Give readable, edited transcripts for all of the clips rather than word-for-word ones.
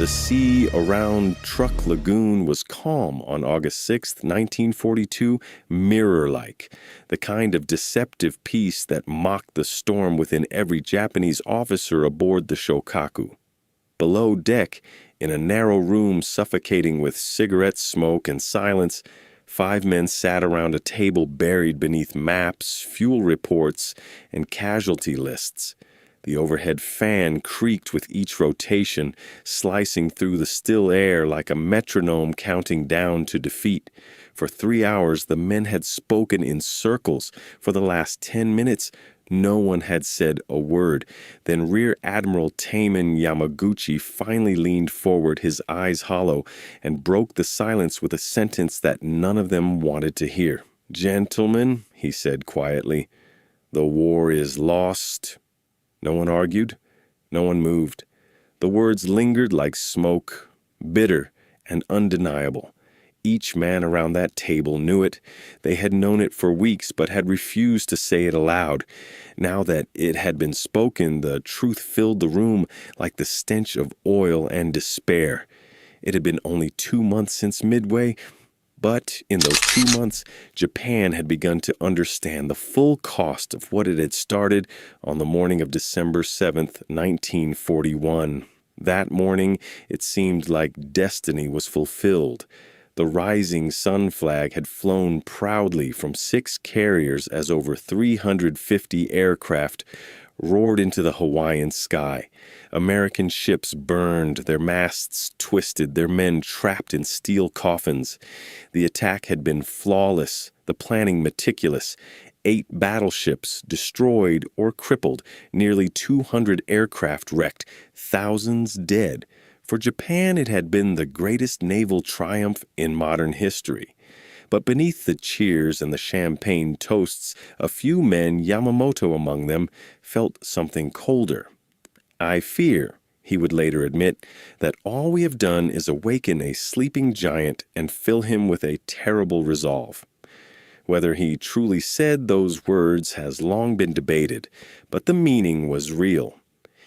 The sea around Truck Lagoon was calm on August 6, 1942, mirror-like, the kind of deceptive peace that mocked the storm within every Japanese officer aboard the Shokaku. Below deck, in a narrow room suffocating with cigarette smoke and silence, 5 men sat around a table buried beneath maps, fuel reports, and casualty lists. The overhead fan creaked with each rotation, slicing through the still air like a metronome counting down to defeat. For 3 hours, the men had spoken in circles. For the last 10 minutes, no one had said a word. Then Rear Admiral Taman Yamaguchi finally leaned forward, his eyes hollow, and broke the silence with a sentence that none of them wanted to hear. "Gentlemen," he said quietly, "the war is lost." No one argued. No one moved. The words lingered like smoke, bitter and undeniable. Each man around that table knew it. They had known it for weeks, but had refused to say it aloud. Now that it had been spoken, the truth filled the room like the stench of oil and despair. It had been only 2 months since Midway, but in those 2 months, Japan had begun to understand the full cost of what it had started on the morning of December 7th, 1941. That morning, it seemed like destiny was fulfilled. The rising sun flag had flown proudly from 6 carriers as over 350 aircraft roared into the Hawaiian sky. American ships burned, their masts twisted, their men trapped in steel coffins. The attack had been flawless, the planning meticulous. 8 battleships destroyed or crippled, nearly 200 aircraft wrecked, thousands dead. For Japan, it had been the greatest naval triumph in modern history. But beneath the cheers and the champagne toasts, a few men, Yamamoto among them, felt something colder. "I fear," he would later admit, "that all we have done is awaken a sleeping giant and fill him with a terrible resolve." Whether he truly said those words has long been debated, but the meaning was real.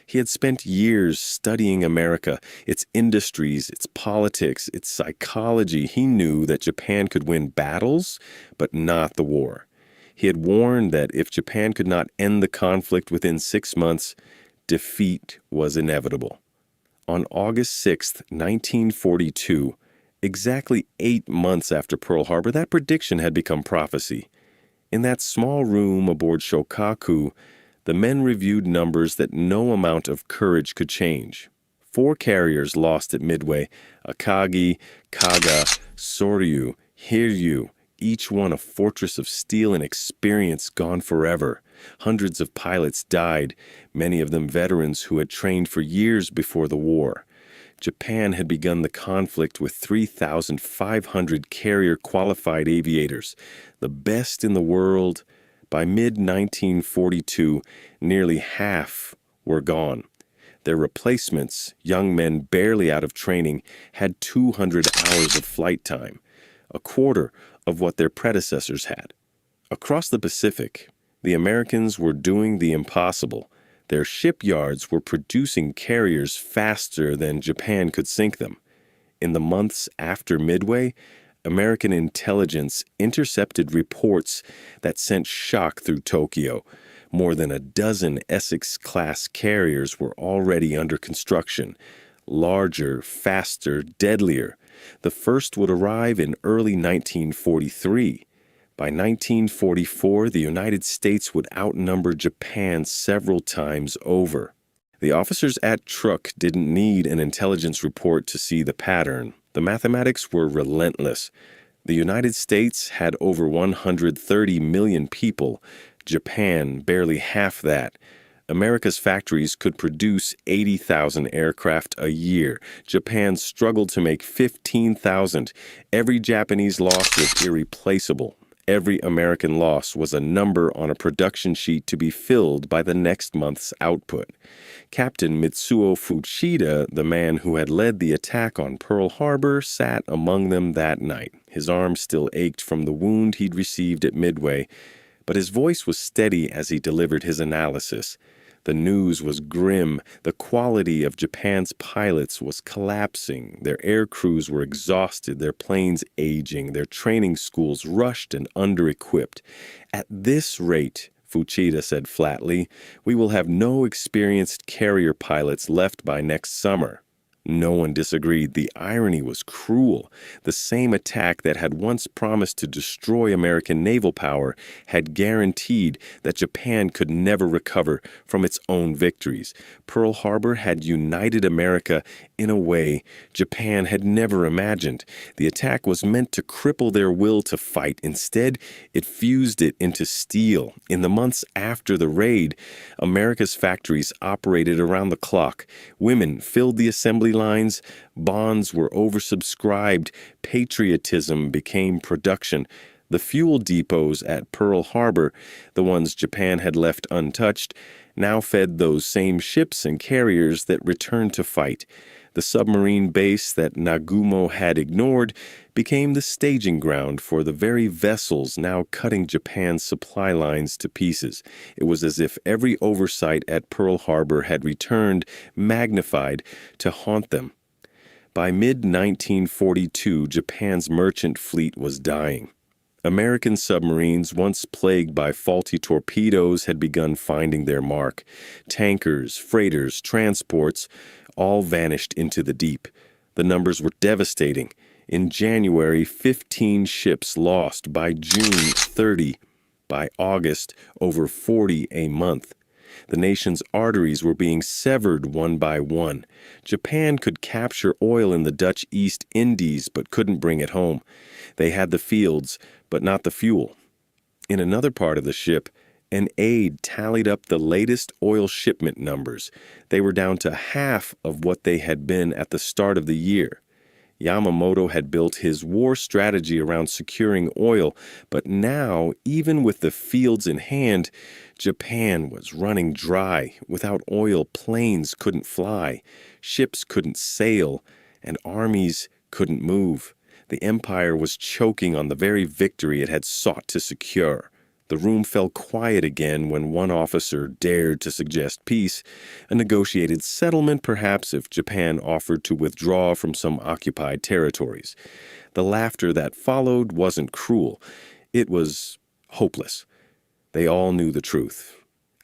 He had spent years studying America, its industries, its politics, its psychology. He knew that Japan could win battles, but not the war. He had warned that if Japan could not end the conflict within 6 months, defeat was inevitable. On August 6, 1942, exactly 8 months after Pearl Harbor, that prediction had become prophecy. In that small room aboard Shokaku, the men reviewed numbers that no amount of courage could change. 4 carriers lost at Midway: Akagi, Kaga, Soryu, Hiryu, each one a fortress of steel and experience gone forever. Hundreds of pilots died, many of them veterans who had trained for years before the war. Japan had begun the conflict with 3,500 carrier-qualified aviators, the best in the world. By mid-1942, nearly half were gone. Their replacements, young men barely out of training, had 200 hours of flight time, a quarter of what their predecessors had. Across the Pacific, the Americans were doing the impossible. Their shipyards were producing carriers faster than Japan could sink them. In the months after Midway, American intelligence intercepted reports that sent shock through Tokyo. More than a dozen Essex-class carriers were already under construction. Larger, faster, deadlier. The first would arrive in early 1943. By 1944, the United States would outnumber Japan several times over. The officers at Truk didn't need an intelligence report to see the pattern. The mathematics were relentless. The United States had over 130 million people, Japan barely half that. America's factories could produce 80,000 aircraft a year. Japan struggled to make 15,000. Every Japanese loss was irreplaceable. Every American loss was a number on a production sheet to be filled by the next month's output. Captain Mitsuo Fuchida, the man who had led the attack on Pearl Harbor, sat among them that night. His arm still ached from the wound he'd received at Midway, but his voice was steady as he delivered his analysis. The news was grim. The quality of Japan's pilots was collapsing. Their air crews were exhausted, their planes aging, their training schools rushed and under-equipped. At this rate, Fuchida said flatly, we will have no experienced carrier pilots left by next summer. No one disagreed. The irony was cruel. The same attack that had once promised to destroy American naval power had guaranteed that Japan could never recover from its own victories. Pearl Harbor had united America in a way Japan had never imagined. The attack was meant to cripple their will to fight. Instead, it fused it into steel. In the months after the raid, America's factories operated around the clock. Women filled the assembly lines, bonds were oversubscribed, patriotism became production. The fuel depots at Pearl Harbor, the ones Japan had left untouched, now fed those same ships and carriers that returned to fight. The submarine base that Nagumo had ignored became the staging ground for the very vessels now cutting Japan's supply lines to pieces. It was as if every oversight at Pearl Harbor had returned, magnified, to haunt them. By mid-1942, Japan's merchant fleet was dying. American submarines, once plagued by faulty torpedoes, had begun finding their mark. Tankers, freighters, transports, all vanished into the deep. The numbers were devastating. In January, 15 ships lost. By June, 30. By August, over 40 a month. The nation's arteries were being severed one by one. Japan could capture oil in the Dutch East Indies, but couldn't bring it home. They had the fields, but not the fuel. In another part of the ship, an aide tallied up the latest oil shipment numbers. They were down to half of what they had been at the start of the year. Yamamoto had built his war strategy around securing oil, but now, even with the fields in hand, Japan was running dry. Without oil, planes couldn't fly, ships couldn't sail, and armies couldn't move. The empire was choking on the very victory it had sought to secure. The room fell quiet again when one officer dared to suggest peace, a negotiated settlement perhaps if Japan offered to withdraw from some occupied territories. The laughter that followed wasn't cruel. It was hopeless. They all knew the truth.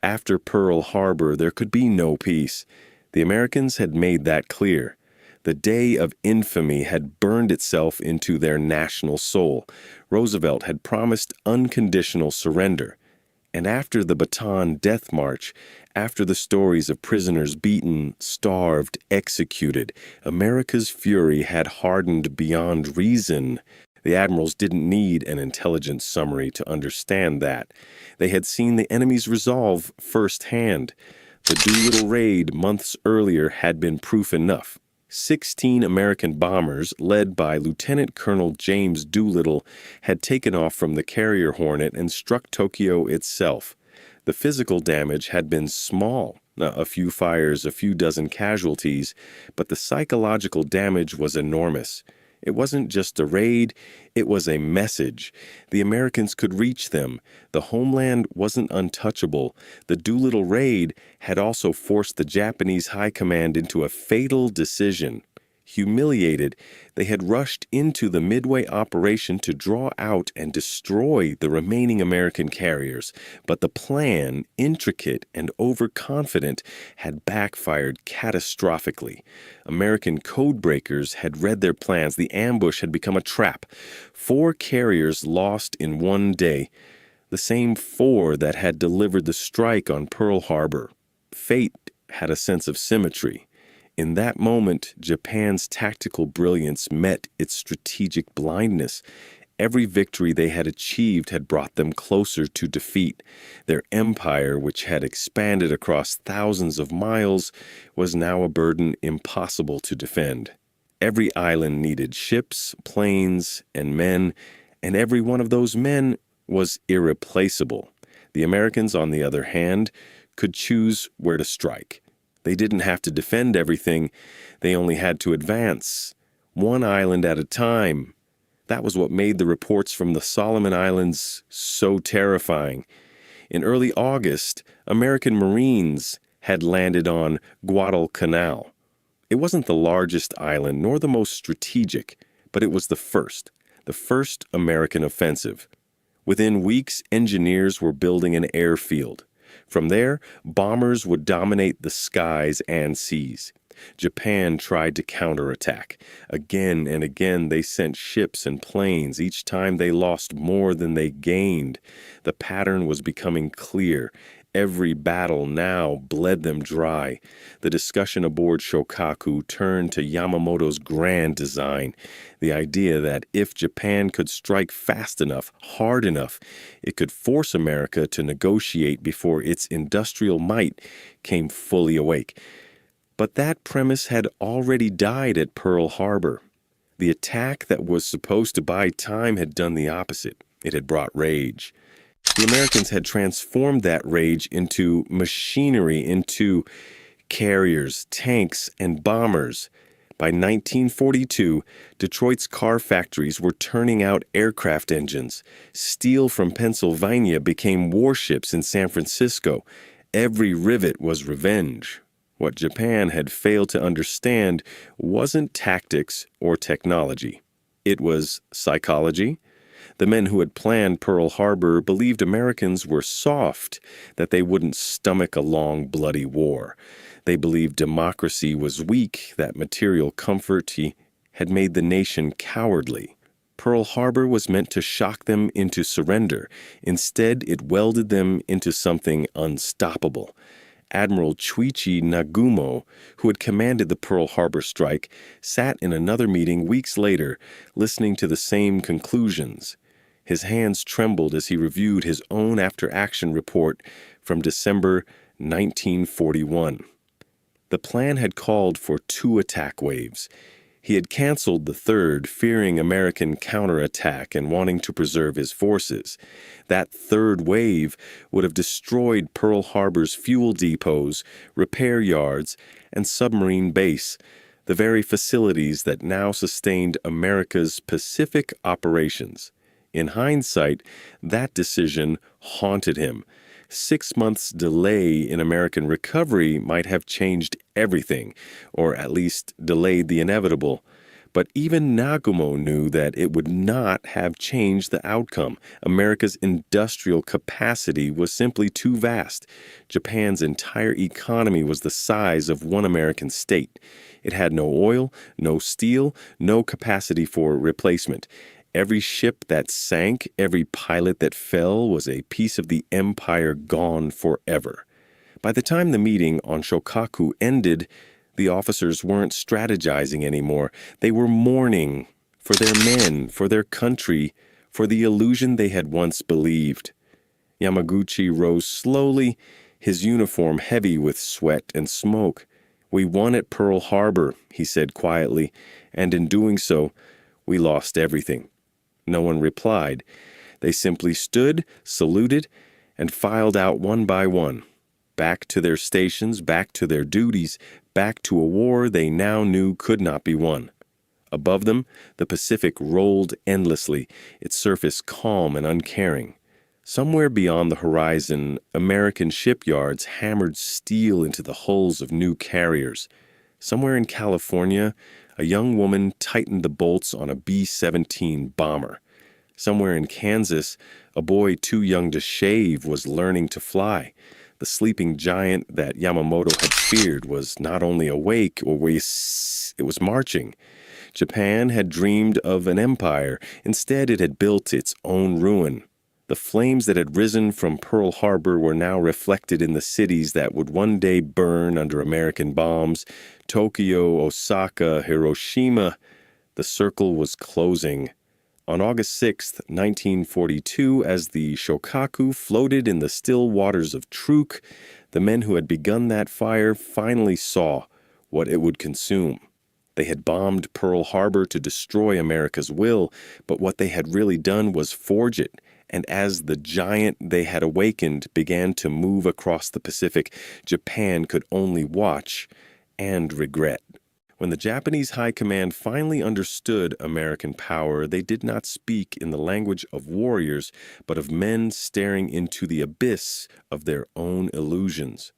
After Pearl Harbor, there could be no peace. The Americans had made that clear. The day of infamy had burned itself into their national soul. Roosevelt had promised unconditional surrender. And after the Bataan Death March, after the stories of prisoners beaten, starved, executed, America's fury had hardened beyond reason. The Admirals didn't need an intelligence summary to understand that. They had seen the enemy's resolve firsthand. The Doolittle raid months earlier had been proof enough. 16 American bombers, led by Lieutenant Colonel James Doolittle, had taken off from the carrier Hornet and struck Tokyo itself. The physical damage had been small, a few fires, a few dozen casualties, but the psychological damage was enormous. It wasn't just a raid, it was a message. The Americans could reach them. The homeland wasn't untouchable. The Doolittle raid had also forced the Japanese high command into a fatal decision. Humiliated, they had rushed into the Midway operation to draw out and destroy the remaining American carriers, but the plan, intricate and overconfident, had backfired catastrophically. American codebreakers had read their plans. The ambush had become a trap. 4 carriers lost in one day, the same 4 that had delivered the strike on Pearl Harbor. Fate had a sense of symmetry. In that moment, Japan's tactical brilliance met its strategic blindness. Every victory they had achieved had brought them closer to defeat. Their empire, which had expanded across thousands of miles, was now a burden impossible to defend. Every island needed ships, planes, and men, and every one of those men was irreplaceable. The Americans, on the other hand, could choose where to strike. They didn't have to defend everything. They only had to advance, one island at a time. That was what made the reports from the Solomon Islands so terrifying. In early August, American Marines had landed on Guadalcanal. It wasn't the largest island nor the most strategic, but it was the first American offensive. Within weeks, engineers were building an airfield. From there, bombers would dominate the skies and seas. Japan tried to counterattack. Again and again, they sent ships and planes. Each time they lost more than they gained. The pattern was becoming clear. Every battle now bled them dry. The discussion aboard Shokaku turned to Yamamoto's grand design, the idea that if Japan could strike fast enough, hard enough, it could force America to negotiate before its industrial might came fully awake. But that premise had already died at Pearl Harbor. The attack that was supposed to buy time had done the opposite. It had brought rage. The Americans had transformed that rage into machinery, into carriers, tanks, and bombers. By 1942, Detroit's car factories were turning out aircraft engines. Steel from Pennsylvania became warships in San Francisco. Every rivet was revenge. What Japan had failed to understand wasn't tactics or technology. It was psychology. The men who had planned Pearl Harbor believed Americans were soft, that they wouldn't stomach a long, bloody war. They believed democracy was weak, that material comfort had made the nation cowardly. Pearl Harbor was meant to shock them into surrender. Instead, it welded them into something unstoppable. Admiral Chuichi Nagumo, who had commanded the Pearl Harbor strike, sat in another meeting weeks later, listening to the same conclusions. His hands trembled as he reviewed his own after-action report from December 1941. The plan had called for 2 attack waves. He had canceled the third, fearing American counterattack and wanting to preserve his forces. That third wave would have destroyed Pearl Harbor's fuel depots, repair yards, and submarine base, the very facilities that now sustained America's Pacific operations. In hindsight, that decision haunted him. 6 months' delay in American recovery might have changed everything, or at least delayed the inevitable. But even Nagumo knew that it would not have changed the outcome. America's industrial capacity was simply too vast. Japan's entire economy was the size of one American state. It had no oil, no steel, no capacity for replacement. Every ship that sank, every pilot that fell was a piece of the empire gone forever. By the time the meeting on Shokaku ended, the officers weren't strategizing anymore. They were mourning for their men, for their country, for the illusion they had once believed. Yamaguchi rose slowly, his uniform heavy with sweat and smoke. "We won at Pearl Harbor," he said quietly, "and in doing so, we lost everything." No one replied. They simply stood, saluted, and filed out one by one, back to their stations, back to their duties, back to a war they now knew could not be won. Above them, the Pacific rolled endlessly, its surface calm and uncaring. Somewhere beyond the horizon, American shipyards hammered steel into the hulls of new carriers. Somewhere in California, a young woman tightened the bolts on a B-17 bomber. Somewhere in Kansas, a boy too young to shave was learning to fly. The sleeping giant that Yamamoto had feared was not only awake, it was marching. Japan had dreamed of an empire. Instead, it had built its own ruin. The flames that had risen from Pearl Harbor were now reflected in the cities that would one day burn under American bombs. Tokyo, Osaka, Hiroshima. The circle was closing. On August 6, 1942, as the Shokaku floated in the still waters of Truk, the men who had begun that fire finally saw what it would consume. They had bombed Pearl Harbor to destroy America's will, but what they had really done was forge it. And as the giant they had awakened began to move across the Pacific, Japan could only watch and regret. When the Japanese High Command finally understood American power, they did not speak in the language of warriors, but of men staring into the abyss of their own illusions.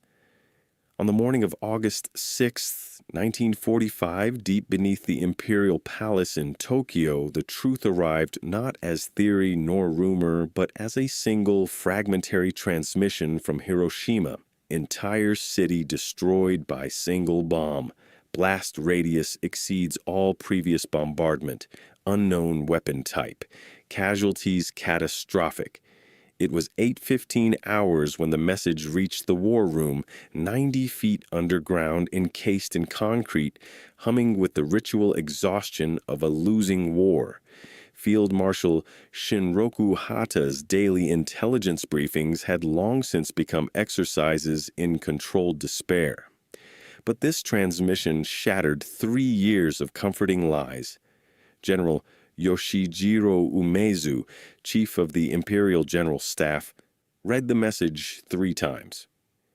On the morning of August 6th, 1945, deep beneath the Imperial Palace in Tokyo, the truth arrived not as theory nor rumor, but as a single fragmentary transmission from Hiroshima. Entire city destroyed by single bomb. Blast radius exceeds all previous bombardment. Unknown weapon type. Casualties catastrophic. It was 8:15 hours when the message reached the war room, 90 feet underground, encased in concrete, humming with the ritual exhaustion of a losing war. Field Marshal Shinroku Hata's daily intelligence briefings had long since become exercises in controlled despair. But this transmission shattered 3 years of comforting lies. General Yoshijiro Umezu, chief of the Imperial General Staff, read the message 3 times.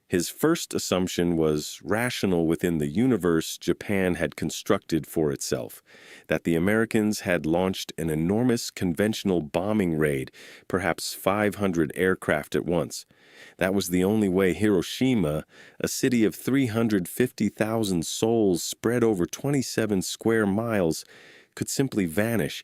His first assumption was rational within the universe Japan had constructed for itself, that the Americans had launched an enormous conventional bombing raid, perhaps 500 aircraft at once. That was the only way Hiroshima, a city of 350,000 souls spread over 27 square miles, could simply vanish,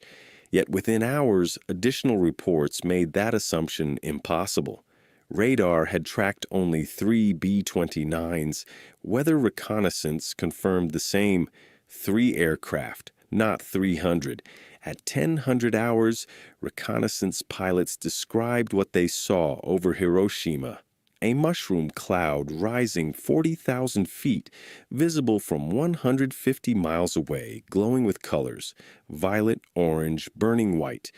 yet within hours, additional reports made that assumption impossible. Radar had tracked only 3 B-29s. Weather reconnaissance confirmed the same: 3 aircraft, not 300. At 1000 hours, reconnaissance pilots described what they saw over Hiroshima: a mushroom cloud rising 40,000 feet, visible from 150 miles away, glowing with colors, violet, orange, burning white,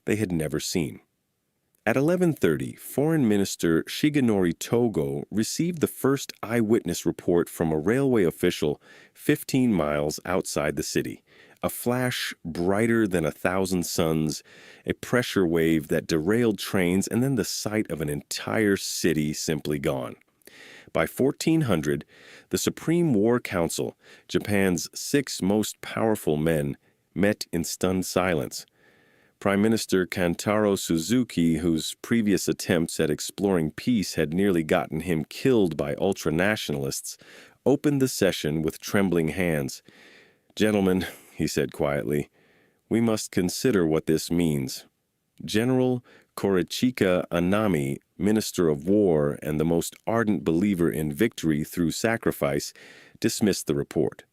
they had never seen. At 11:30, Foreign Minister Shigenori Togo received the first eyewitness report from a railway official 15 miles outside the city. A flash brighter than 1,000 suns, a pressure wave that derailed trains, and then the sight of an entire city simply gone. By 1400, the Supreme War Council, Japan's 6 most powerful men, met in stunned silence. Prime Minister Kantaro Suzuki, whose previous attempts at exploring peace had nearly gotten him killed by ultranationalists, opened the session with trembling hands. "Gentlemen," he said quietly, "we must consider what this means." General Korichika Anami, Minister of War and the most ardent believer in victory through sacrifice, dismissed the report.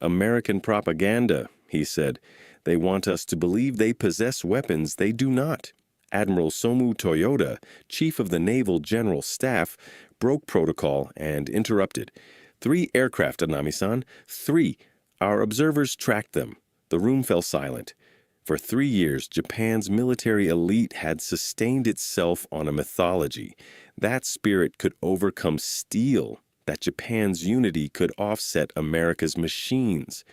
"American propaganda," he said. "They want us to believe they possess weapons they do not." Admiral Somu Toyoda, chief of the Naval General Staff, broke protocol and interrupted. "3 aircraft, Anami-san. 3. Our observers tracked them." The room fell silent. For 3 years, Japan's military elite had sustained itself on a mythology. That spirit could overcome steel, that Japan's unity could offset America's machines.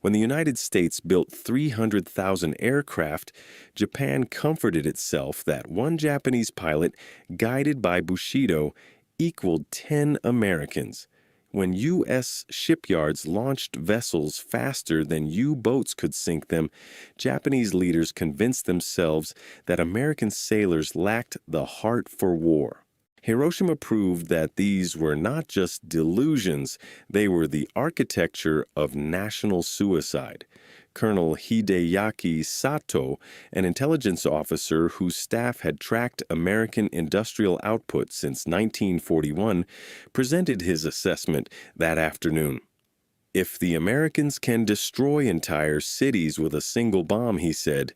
When the United States built 300,000 aircraft, Japan comforted itself that one Japanese pilot, guided by Bushido, equaled 10 Americans. When U.S. shipyards launched vessels faster than U-boats could sink them, Japanese leaders convinced themselves that American sailors lacked the heart for war. Hiroshima proved that these were not just delusions, they were the architecture of national suicide. Colonel Hideaki Sato, an intelligence officer whose staff had tracked American industrial output since 1941, presented his assessment that afternoon. "If the Americans can destroy entire cities with a single bomb," he said,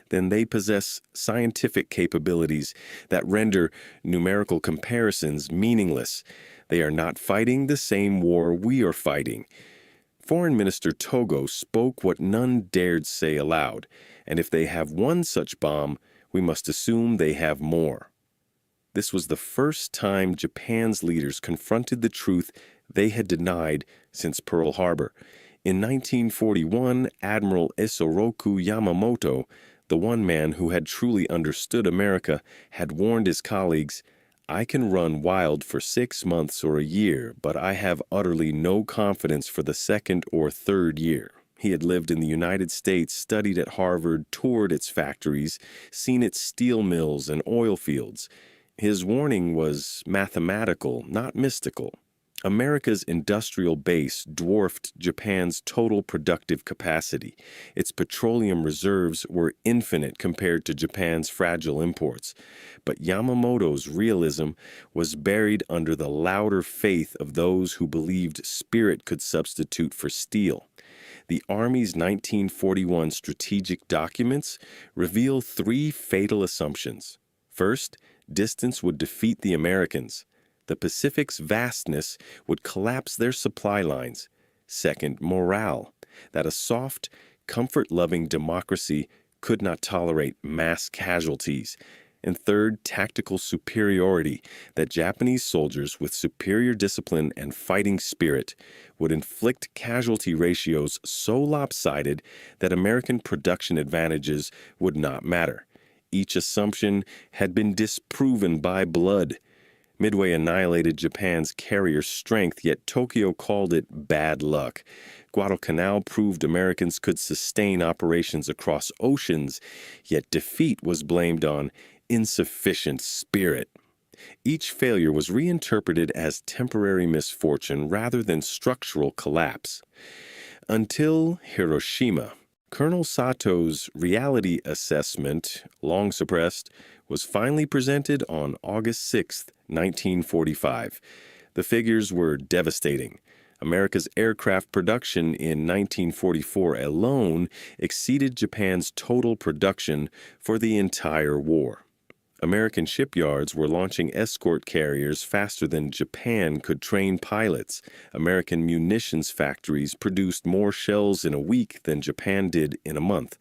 "then they possess scientific capabilities that render numerical comparisons meaningless. They are not fighting the same war we are fighting." Foreign Minister Togo spoke what none dared say aloud, and if they have one such bomb, we must assume they have more. This was the first time Japan's leaders confronted the truth they had denied since Pearl Harbor. In 1941, Admiral Isoroku Yamamoto, the one man who had truly understood America, had warned his colleagues, "I can run wild for 6 months or a year, but I have utterly no confidence for the 2nd or 3rd year." He had lived in the United States, studied at Harvard, toured its factories, seen its steel mills and oil fields. His warning was mathematical, not mystical. America's industrial base dwarfed Japan's total productive capacity. Its petroleum reserves were infinite compared to Japan's fragile imports. But Yamamoto's realism was buried under the louder faith of those who believed spirit could substitute for steel. The Army's 1941 strategic documents reveal three fatal assumptions. First, distance would defeat the Americans. The Pacific's vastness would collapse their supply lines. Second, morale, that a soft, comfort-loving democracy could not tolerate mass casualties. And third, tactical superiority, that Japanese soldiers with superior discipline and fighting spirit would inflict casualty ratios so lopsided that American production advantages would not matter. Each assumption had been disproven by blood. Midway annihilated Japan's carrier strength, yet Tokyo called it bad luck. Guadalcanal proved Americans could sustain operations across oceans, yet defeat was blamed on insufficient spirit. Each failure was reinterpreted as temporary misfortune rather than structural collapse. Until Hiroshima. Colonel Sato's reality assessment, long suppressed, was finally presented on August 6, 1945. The figures were devastating. America's aircraft production in 1944 alone exceeded Japan's total production for the entire war. American shipyards were launching escort carriers faster than Japan could train pilots. American munitions factories produced more shells in a week than Japan did in a month.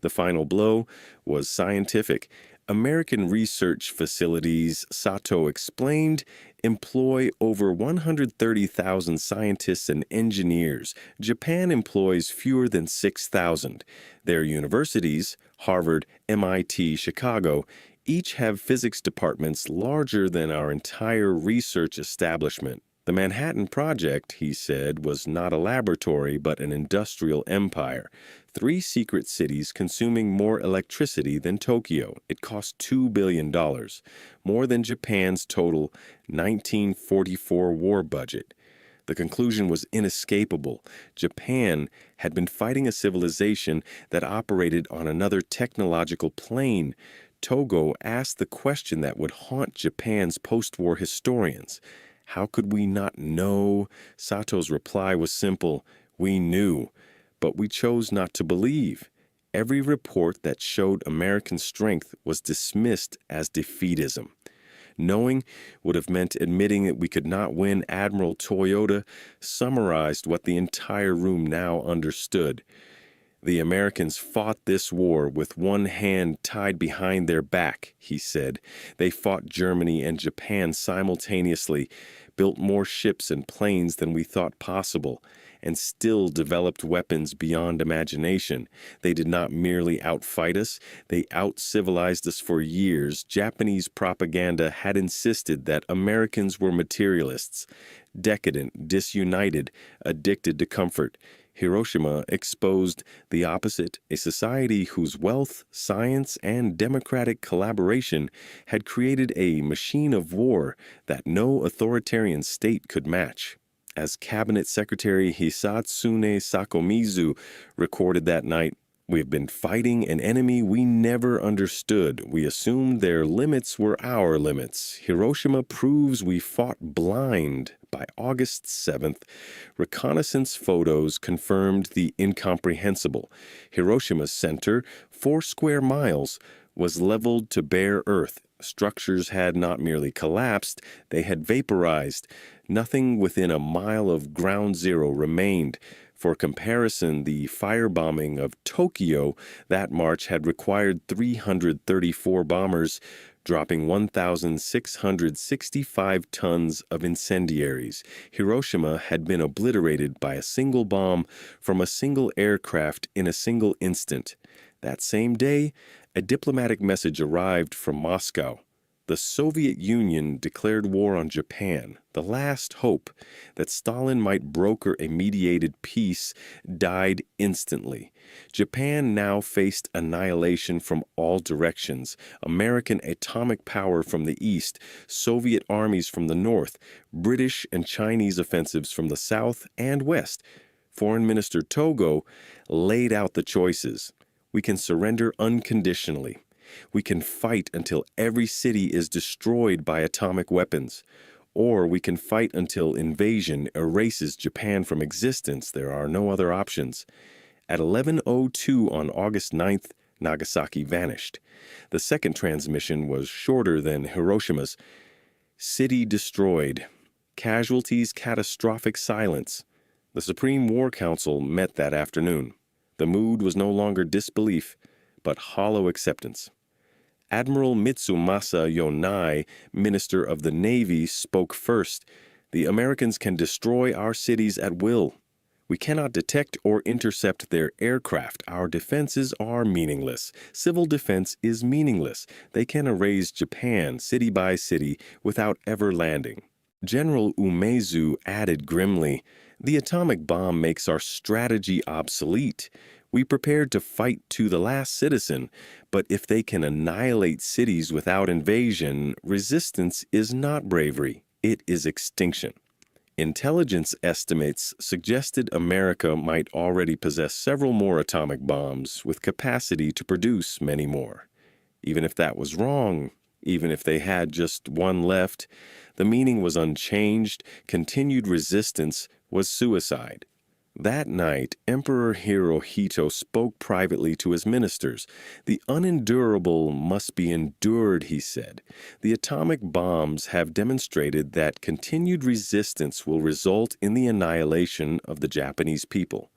The final blow was scientific. American research facilities, Sato explained, employ over 130,000 scientists and engineers. Japan employs fewer than 6,000. Their universities, Harvard, MIT, Chicago, each have physics departments larger than our entire research establishment. The Manhattan Project, he said, was not a laboratory but an industrial empire. 3 secret cities consuming more electricity than Tokyo. It cost $2 billion, more than Japan's total 1944 war budget. The conclusion was inescapable. Japan had been fighting a civilization that operated on another technological plane. Togo asked the question that would haunt Japan's post-war historians. How could we not know? Sato's reply was simple. We knew, but we chose not to believe. Every report that showed American strength was dismissed as defeatism. Knowing would have meant admitting that we could not win. Admiral Toyota summarized what the entire room now understood. The Americans fought this war with one hand tied behind their back, he said. They fought Germany and Japan simultaneously, built more ships and planes than we thought possible, and still developed weapons beyond imagination. They did not merely outfight us, they out-civilized us for years. Japanese propaganda had insisted that Americans were materialists, decadent, disunited, addicted to comfort. Hiroshima exposed the opposite, a society whose wealth, science, and democratic collaboration had created a machine of war that no authoritarian state could match. As Cabinet Secretary Hisatsune Sakomizu recorded that night, "We have been fighting an enemy we never understood. We assumed their limits were our limits. Hiroshima proves we fought blind." By August 7th, reconnaissance photos confirmed the incomprehensible. Hiroshima's center, 4 square miles, was leveled to bare earth. Structures had not merely collapsed, they had vaporized. Nothing within a mile of ground zero remained. For comparison, the firebombing of Tokyo that March had required 334 bombers, dropping 1,665 tons of incendiaries. Hiroshima had been obliterated by a single bomb from a single aircraft in a single instant. That same day, a diplomatic message arrived from Moscow. the Soviet Union declared war on Japan. The last hope that Stalin might broker a mediated peace died instantly. Japan now faced annihilation from all directions: American atomic power from the east, Soviet armies from the north, British and Chinese offensives from the south and west. Foreign Minister Togo laid out the choices. We can surrender unconditionally. We can fight until every city is destroyed by atomic weapons. Or we can fight until invasion erases Japan from existence. There are no other options. At 11:02 on August 9th, Nagasaki vanished. The second transmission was shorter than Hiroshima's. City destroyed. Casualties catastrophic silence. The Supreme War Council met that afternoon. The mood was no longer disbelief, but hollow acceptance. Admiral Mitsumasa Yonai, Minister of the Navy, spoke first. The Americans can destroy our cities at will. We cannot detect or intercept their aircraft. Our defenses are meaningless. Civil defense is meaningless. They can erase Japan city by city without ever landing. General Umezu added grimly, "The atomic bomb makes our strategy obsolete. We prepared to fight to the last citizen, but if they can annihilate cities without invasion, resistance is not bravery, it is extinction." Intelligence estimates suggested America might already possess several more atomic bombs with capacity to produce many more. Even if that was wrong, even if they had just one left, the meaning was unchanged. Continued resistance was suicide. That night, Emperor Hirohito spoke privately to his ministers. "The unendurable must be endured," he said. "The atomic bombs have demonstrated that continued resistance will result in the annihilation of the Japanese people.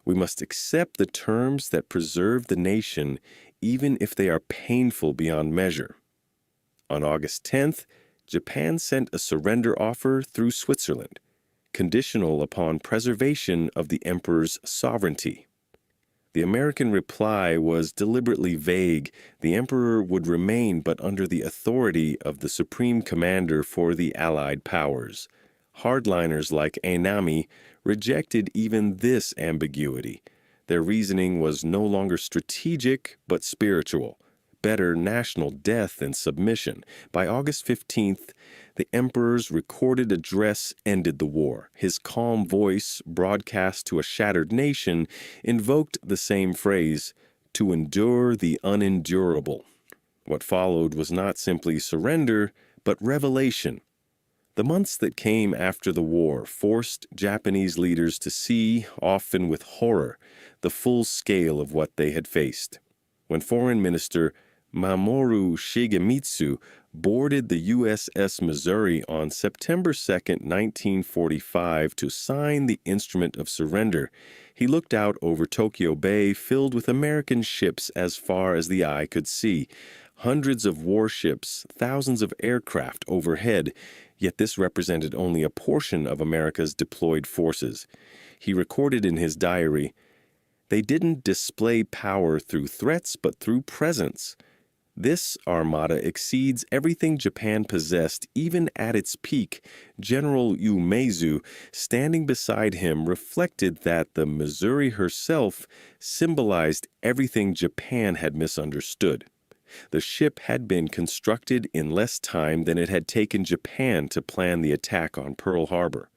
We must accept the terms that preserve the nation, even if they are painful beyond measure." On August 10th, Japan sent a surrender offer through Switzerland, conditional upon preservation of the emperor's sovereignty. The American reply was deliberately vague. The emperor would remain, but under the authority of the supreme commander for the Allied powers. Hardliners like Einami rejected even this ambiguity. Their reasoning was no longer strategic, but spiritual. Better national death than submission. By August 15th, the emperor's recorded address ended the war. His calm voice, broadcast to a shattered nation, invoked the same phrase, "to endure the unendurable." What followed was not simply surrender, but revelation. The months that came after the war forced Japanese leaders to see, often with horror, the full scale of what they had faced. When Foreign Minister Mamoru Shigemitsu boarded the USS Missouri on September 2, 1945, to sign the instrument of surrender, he looked out over Tokyo Bay filled with American ships as far as the eye could see. Hundreds of warships, thousands of aircraft overhead, yet this represented only a portion of America's deployed forces. He recorded in his diary, "They didn't display power through threats, but through presence. This armada exceeds everything Japan possessed, even at its peak." General Umezu, standing beside him, reflected that the Missouri herself symbolized everything Japan had misunderstood. The ship had been constructed in less time than it had taken Japan to plan the attack on Pearl Harbor.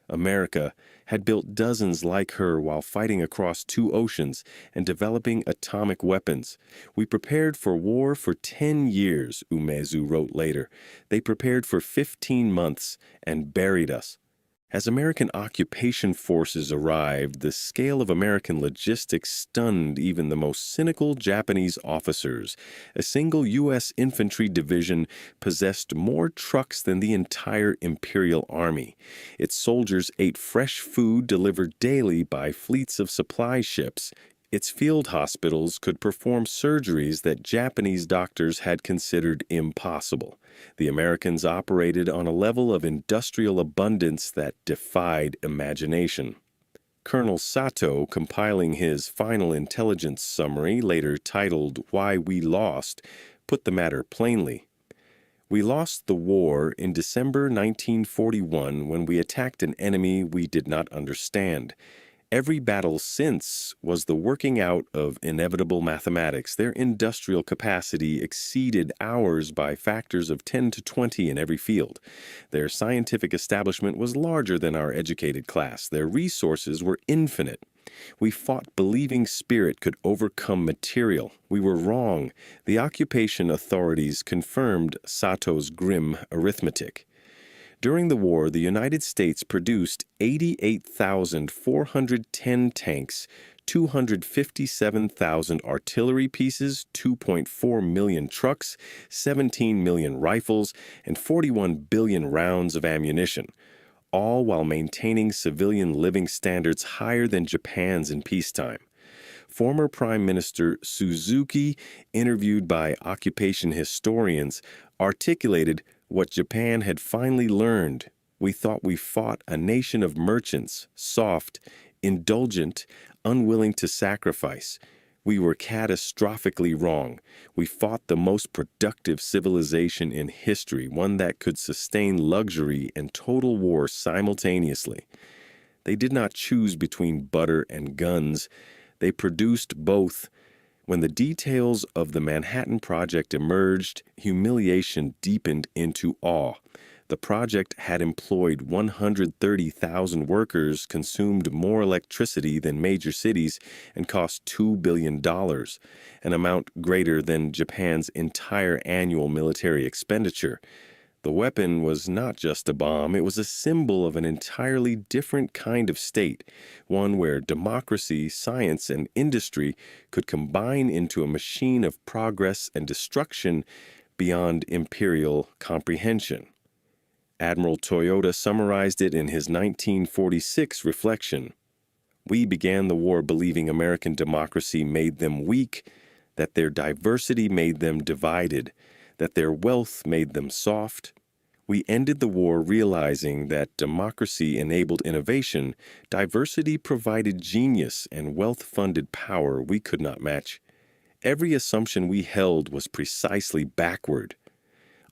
America had built dozens like her while fighting across 2 oceans and developing atomic weapons. "We prepared for war for 10 years, Umezu wrote later. "They prepared for 15 months and buried us." As American occupation forces arrived, the scale of American logistics stunned even the most cynical Japanese officers. A single U.S. infantry division possessed more trucks than the entire Imperial Army. Its soldiers ate fresh food delivered daily by fleets of supply ships. Its field hospitals could perform surgeries that Japanese doctors had considered impossible. The Americans operated on a level of industrial abundance that defied imagination. Colonel Sato, compiling his final intelligence summary, later titled "Why We Lost," put the matter plainly. We lost the war in December 1941 when we attacked an enemy we did not understand. Every battle since was the working out of inevitable mathematics. Their industrial capacity exceeded ours by factors of 10 to 20 in every field. Their scientific establishment was larger than our educated class. Their resources were infinite. We fought believing spirit could overcome material. We were wrong. The occupation authorities confirmed Sato's grim arithmetic. During the war, the United States produced 88,410 tanks, 257,000 artillery pieces, 2.4 million trucks, 17 million rifles, and 41 billion rounds of ammunition, all while maintaining civilian living standards higher than Japan's in peacetime. Former Prime Minister Suzuki, interviewed by occupation historians, articulated what Japan had finally learned. We thought we fought a nation of merchants, soft, indulgent, unwilling to sacrifice. We were catastrophically wrong. We fought the most productive civilization in history, one that could sustain luxury and total war simultaneously. They did not choose between butter and guns. They produced both. When the details of the Manhattan Project emerged, humiliation deepened into awe. The project had employed 130,000 workers, consumed more electricity than major cities, and cost $2 billion, an amount greater than Japan's entire annual military expenditure. The weapon was not just a bomb, it was a symbol of an entirely different kind of state, one where democracy, science, and industry could combine into a machine of progress and destruction beyond imperial comprehension. Admiral Toyota summarized it in his 1946 reflection. We began the war believing American democracy made them weak, that their diversity made them divided, that their wealth made them soft. We ended the war realizing that democracy enabled innovation, diversity provided genius, and wealth funded power we could not match. Every assumption we held was precisely backward.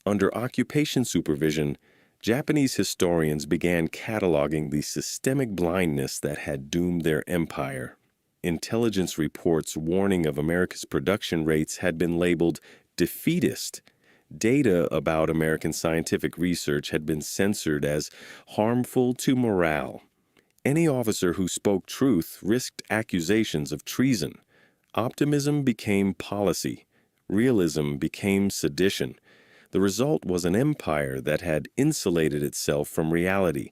Under occupation supervision, Japanese historians began cataloging the systemic blindness that had doomed their empire. Intelligence reports warning of America's production rates had been labeled defeatist. Data about American scientific research had been censored as harmful to morale. Any officer who spoke truth risked accusations of treason. Optimism became policy. Realism became sedition. The result was an empire that had insulated itself from reality.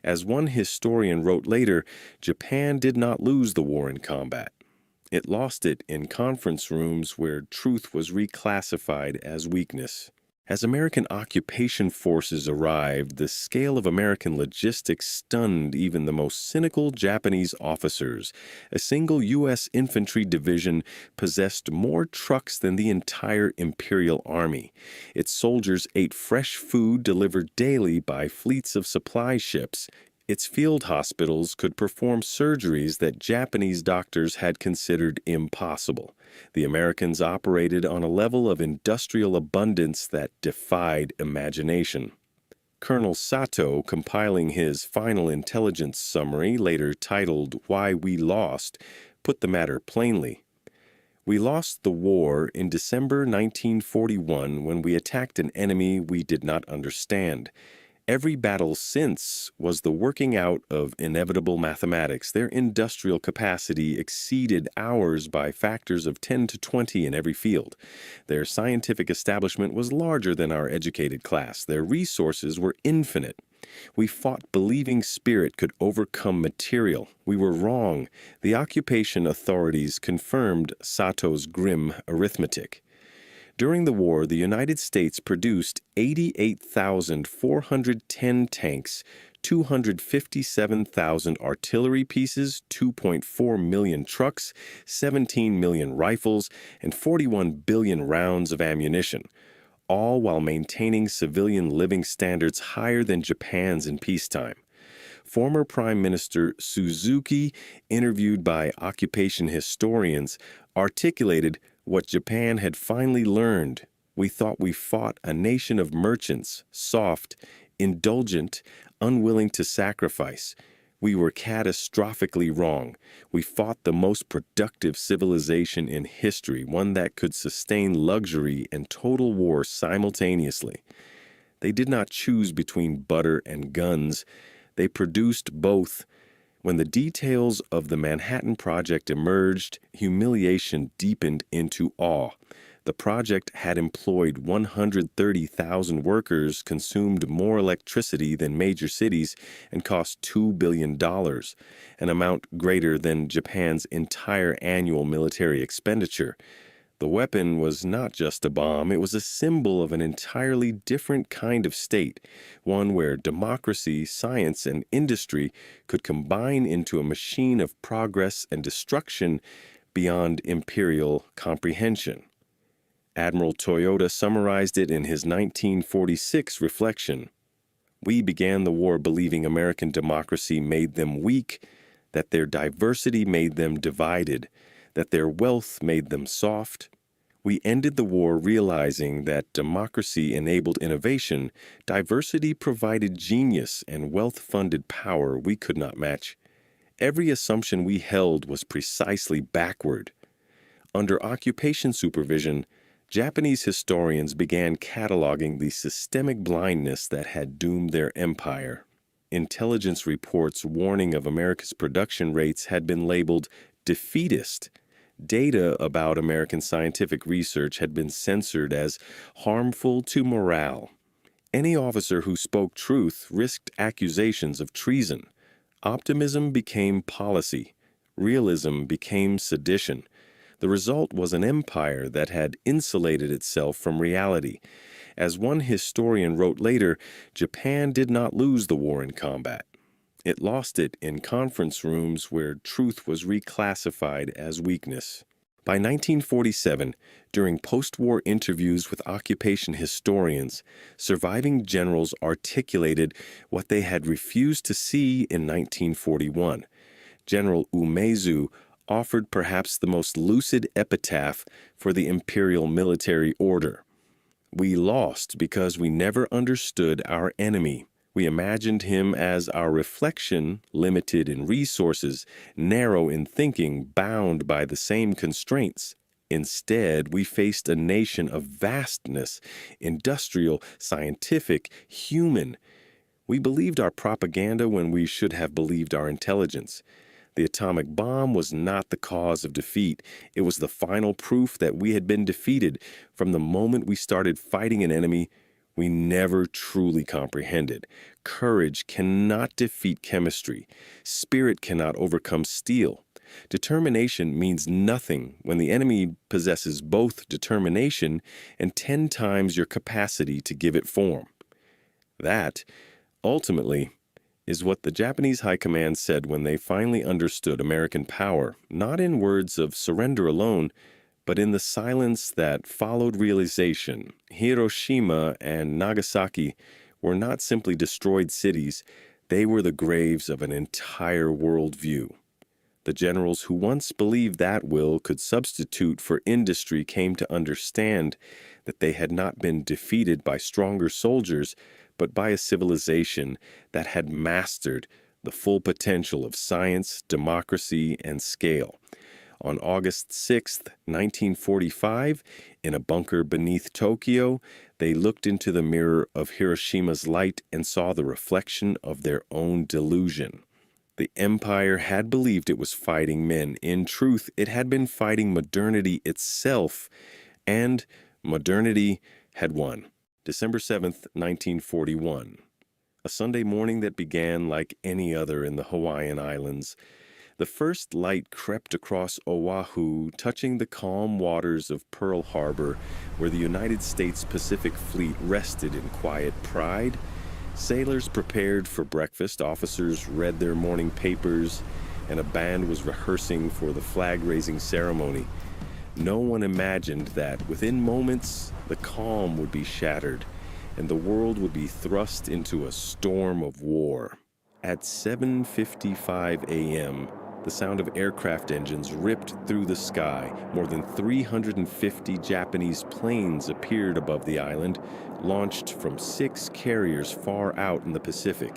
As one historian wrote later, Japan did not lose the war in combat. It lost it in conference rooms where truth was reclassified as weakness. As American occupation forces arrived, the scale of American logistics stunned even the most cynical Japanese officers. A single U.S. infantry division possessed more trucks than the entire Imperial Army. Its soldiers ate fresh food delivered daily by fleets of supply ships. Its field hospitals could perform surgeries that Japanese doctors had considered impossible. The Americans operated on a level of industrial abundance that defied imagination. Colonel Sato, compiling his final intelligence summary, later titled Why We Lost, put the matter plainly. We lost the war in December 1941 when we attacked an enemy we did not understand. Every battle since was the working out of inevitable mathematics. Their industrial capacity exceeded ours by factors of 10 to 20 in every field. Their scientific establishment was larger than our educated class. Their resources were infinite. We fought believing spirit could overcome material. We were wrong. The occupation authorities confirmed Sato's grim arithmetic. During the war, the United States produced 88,410 tanks, 257,000 artillery pieces, 2.4 million trucks, 17 million rifles, and 41 billion rounds of ammunition, all while maintaining civilian living standards higher than Japan's in peacetime. Former Prime Minister Suzuki, interviewed by occupation historians, articulated what Japan had finally learned. We thought we fought a nation of merchants, soft, indulgent, unwilling to sacrifice. We were catastrophically wrong. We fought the most productive civilization in history, one that could sustain luxury and total war simultaneously. They did not choose between butter and guns. They produced both. When the details of the Manhattan Project emerged, humiliation deepened into awe. The project had employed 130,000 workers, consumed more electricity than major cities, and cost $2 billion, an amount greater than Japan's entire annual military expenditure. The weapon was not just a bomb, it was a symbol of an entirely different kind of state, one where democracy, science, and industry could combine into a machine of progress and destruction beyond imperial comprehension. Admiral Toyota summarized it in his 1946 reflection. We began the war believing American democracy made them weak, that their diversity made them divided, that their wealth made them soft. We ended the war realizing that democracy enabled innovation, diversity provided genius, and wealth funded power we could not match. Every assumption we held was precisely backward. Under occupation supervision, Japanese historians began cataloging the systemic blindness that had doomed their empire. Intelligence reports warning of America's production rates had been labeled defeatist. Data about American scientific research had been censored as harmful to morale. Any officer who spoke truth risked accusations of treason. Optimism became policy. Realism became sedition. The result was an empire that had insulated itself from reality. As one historian wrote later, Japan did not lose the war in combat. It lost it in conference rooms where truth was reclassified as weakness. By 1947, during post-war interviews with occupation historians, surviving generals articulated what they had refused to see in 1941. General Umezu offered perhaps the most lucid epitaph for the imperial military order. We lost because we never understood our enemy. We imagined him as our reflection, limited in resources, narrow in thinking, bound by the same constraints. Instead, we faced a nation of vastness, industrial, scientific, human. We believed our propaganda when we should have believed our intelligence. The atomic bomb was not the cause of defeat. It was the final proof that we had been defeated. From the moment we started fighting an enemy we never truly comprehended. Courage cannot defeat chemistry. Spirit cannot overcome steel. Determination means nothing when the enemy possesses both determination and 10 times your capacity to give it form. That, ultimately, is what the Japanese High Command said when they finally understood American power, not in words of surrender alone, but in the silence that followed realization. Hiroshima and Nagasaki were not simply destroyed cities, they were the graves of an entire worldview. The generals who once believed that will could substitute for industry came to understand that they had not been defeated by stronger soldiers, but by a civilization that had mastered the full potential of science, democracy, and scale. On August 6, 1945, in a bunker beneath Tokyo, they looked into the mirror of Hiroshima's light and saw the reflection of their own delusion. The empire had believed it was fighting men. In truth, it had been fighting modernity itself, and modernity had won. December 7th, 1941. A Sunday morning that began like any other in the Hawaiian Islands. The first light crept across Oahu, touching the calm waters of Pearl Harbor, where the United States Pacific Fleet rested in quiet pride. Sailors prepared for breakfast, officers read their morning papers, and a band was rehearsing for the flag-raising ceremony. No one imagined that within moments the calm would be shattered and the world would be thrust into a storm of war. At 7:55 a.m., The sound of aircraft engines ripped through the sky. More than 350 Japanese planes appeared above the island, launched from 6 carriers far out in the Pacific.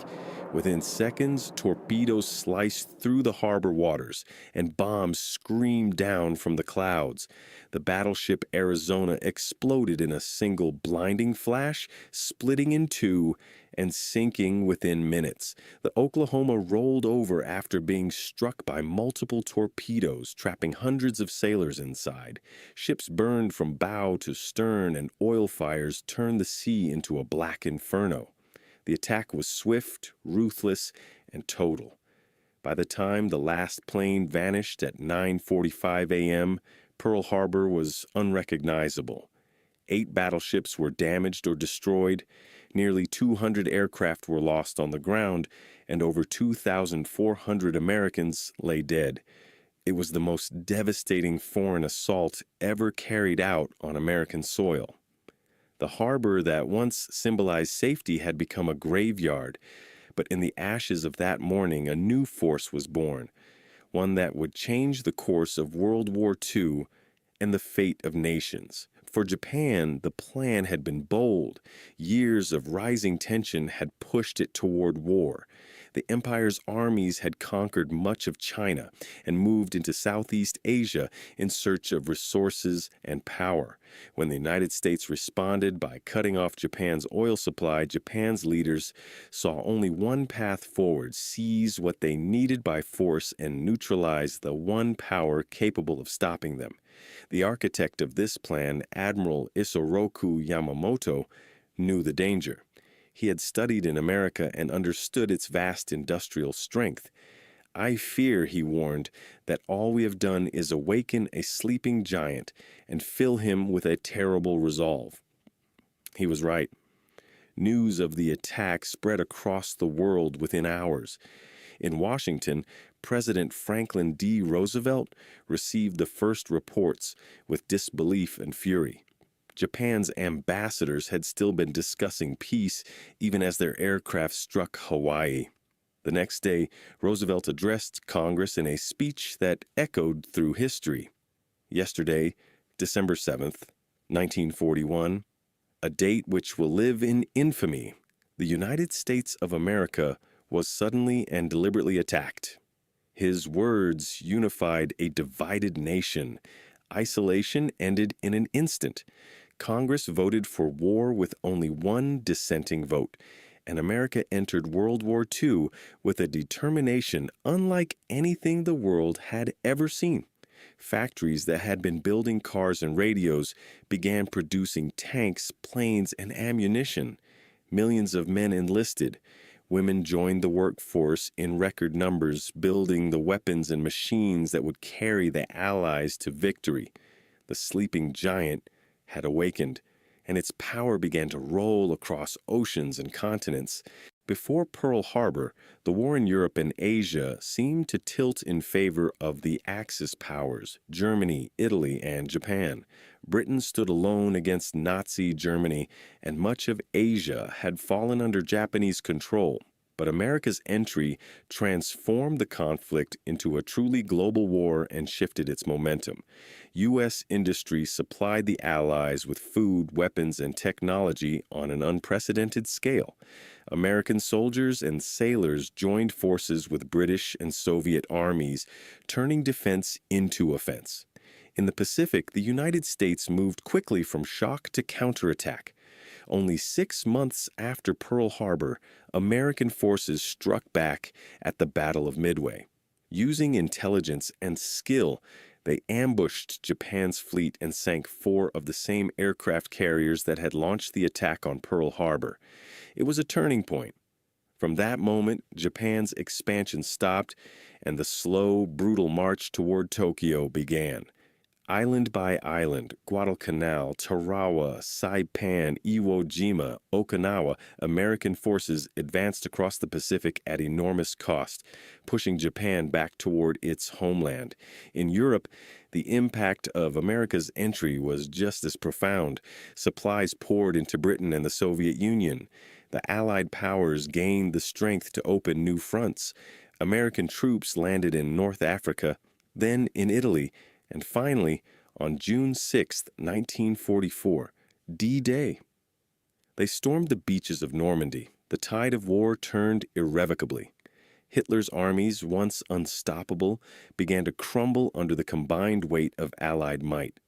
Within seconds, torpedoes sliced through the harbor waters, and bombs screamed down from the clouds. The battleship Arizona exploded in a single blinding flash, splitting in two and sinking within minutes. The Oklahoma rolled over after being struck by multiple torpedoes, trapping hundreds of sailors inside. Ships burned from bow to stern, and oil fires turned the sea into a black inferno. The attack was swift, ruthless, and total. By the time the last plane vanished at 9:45 a.m., Pearl Harbor was unrecognizable. 8 battleships were damaged or destroyed, nearly 200 aircraft were lost on the ground, and over 2,400 Americans lay dead. It was the most devastating foreign assault ever carried out on American soil. The harbor that once symbolized safety had become a graveyard, but in the ashes of that morning, a new force was born, one that would change the course of World War II and the fate of nations. For Japan, the plan had been bold. Years of rising tension had pushed it toward war. The empire's armies had conquered much of China and moved into Southeast Asia in search of resources and power. When the United States responded by cutting off Japan's oil supply, Japan's leaders saw only one path forward: seize what they needed by force and neutralize the one power capable of stopping them. The architect of this plan, Admiral Isoroku Yamamoto, knew the danger. He had studied in America and understood its vast industrial strength. "I fear," he warned, "that all we have done is awaken a sleeping giant and fill him with a terrible resolve." He was right. News of the attack spread across the world within hours. In Washington, President Franklin D. Roosevelt received the first reports with disbelief and fury. Japan's ambassadors had still been discussing peace even as their aircraft struck Hawaii. The next day, Roosevelt addressed Congress in a speech that echoed through history. Yesterday, December 7th, 1941, a date which will live in infamy, the United States of America was suddenly and deliberately attacked. His words unified a divided nation. Isolation ended in an instant. Congress voted for war with only one dissenting vote, and America entered World War II with a determination unlike anything the world had ever seen. Factories that had been building cars and radios began producing tanks, planes, and ammunition. Millions of men enlisted. Women joined the workforce in record numbers, building the weapons and machines that would carry the Allies to victory. The sleeping giant had awakened, and its power began to roll across oceans and continents. Before Pearl Harbor, the war in Europe and Asia seemed to tilt in favor of the Axis powers, Germany, Italy, and Japan. Britain stood alone against Nazi Germany, and much of Asia had fallen under Japanese control. But America's entry transformed the conflict into a truly global war and shifted its momentum. U.S. industry supplied the Allies with food, weapons, and technology on an unprecedented scale. American soldiers and sailors joined forces with British and Soviet armies, turning defense into offense. In the Pacific, the United States moved quickly from shock to counterattack. Only 6 months after Pearl Harbor, American forces struck back at the Battle of Midway. Using intelligence and skill, they ambushed Japan's fleet and sank 4 of the same aircraft carriers that had launched the attack on Pearl Harbor. It was a turning point. From that moment, Japan's expansion stopped, and the slow, brutal march toward Tokyo began. Island by island, Guadalcanal, Tarawa, Saipan, Iwo Jima, Okinawa, American forces advanced across the Pacific at enormous cost, pushing Japan back toward its homeland. In Europe, the impact of America's entry was just as profound. Supplies poured into Britain and the Soviet Union. The Allied powers gained the strength to open new fronts. American troops landed in North Africa, then in Italy, and finally, on June 6, 1944, D-Day. They stormed the beaches of Normandy. The tide of war turned irrevocably. Hitler's armies, once unstoppable, began to crumble under the combined weight of Allied might.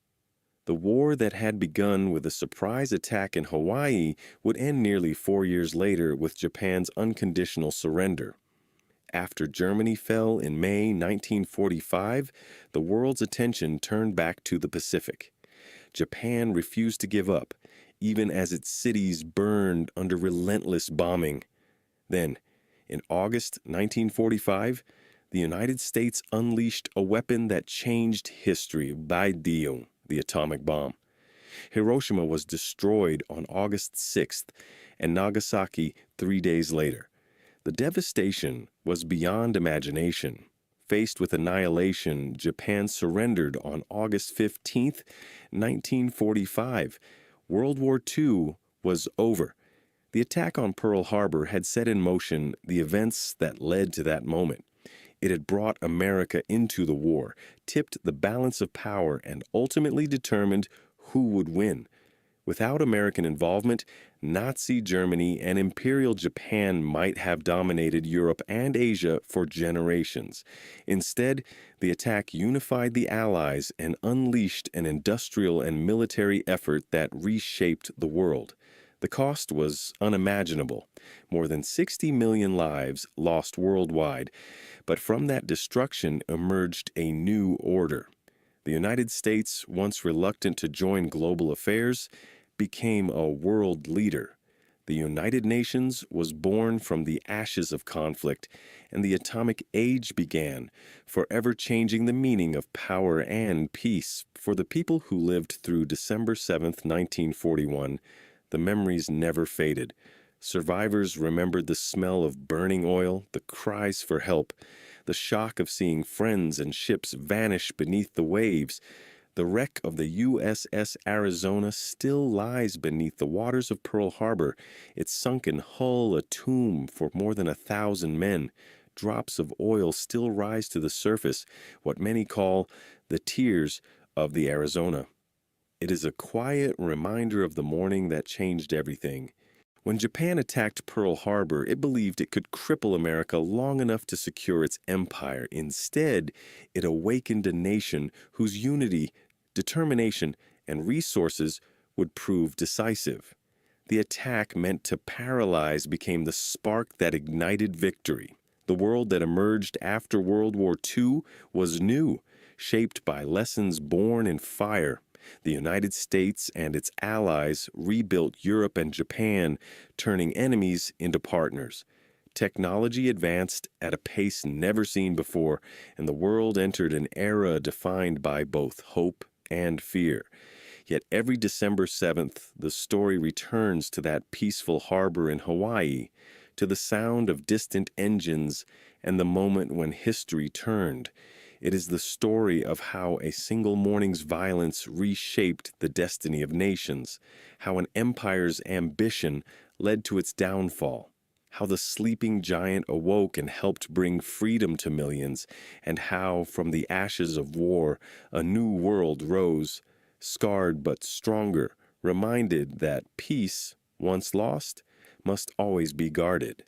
The war that had begun with a surprise attack in Hawaii would end nearly 4 years later with Japan's unconditional surrender. After Germany fell in May 1945, the world's attention turned back to the Pacific. Japan refused to give up, even as its cities burned under relentless bombing. Then, in August 1945, the United States unleashed a weapon that changed history, Baidiyo, the atomic bomb. Hiroshima was destroyed on August 6th, and Nagasaki 3 days later. The devastation was beyond imagination. Faced with annihilation, Japan surrendered on August 15th, 1945. World War II was over. The attack on Pearl Harbor had set in motion the events that led to that moment. It had brought America into the war, tipped the balance of power, and ultimately determined who would win. Without American involvement, Nazi Germany and Imperial Japan might have dominated Europe and Asia for generations. Instead, the attack unified the Allies and unleashed an industrial and military effort that reshaped the world. The cost was unimaginable. More than 60 million lives lost worldwide. But from that destruction emerged a new order. The United States, once reluctant to join global affairs, became a world leader. The United Nations was born from the ashes of conflict, and the atomic age began, forever changing the meaning of power and peace. For the people who lived through December 7th, 1941, the memories never faded. Survivors remembered the smell of burning oil, the cries for help, the shock of seeing friends and ships vanish beneath the waves. The wreck of the USS Arizona still lies beneath the waters of Pearl Harbor, its sunken hull a tomb for more than 1,000 men. Drops of oil still rise to the surface, what many call the tears of the Arizona. It is a quiet reminder of the morning that changed everything. When Japan attacked Pearl Harbor, it believed it could cripple America long enough to secure its empire. Instead, it awakened a nation whose unity, determination, and resources would prove decisive. The attack meant to paralyze became the spark that ignited victory. The world that emerged after World War II was new, shaped by lessons born in fire. The United States and its allies rebuilt Europe and Japan, turning enemies into partners. Technology advanced at a pace never seen before, and the world entered an era defined by both hope and fear. Yet every December 7th, the story returns to that peaceful harbor in Hawaii, to the sound of distant engines and the moment when history turned. It is the story of how a single morning's violence reshaped the destiny of nations, how an empire's ambition led to its downfall, how the sleeping giant awoke and helped bring freedom to millions, and how, from the ashes of war, a new world rose, scarred but stronger, reminded that peace, once lost, must always be guarded.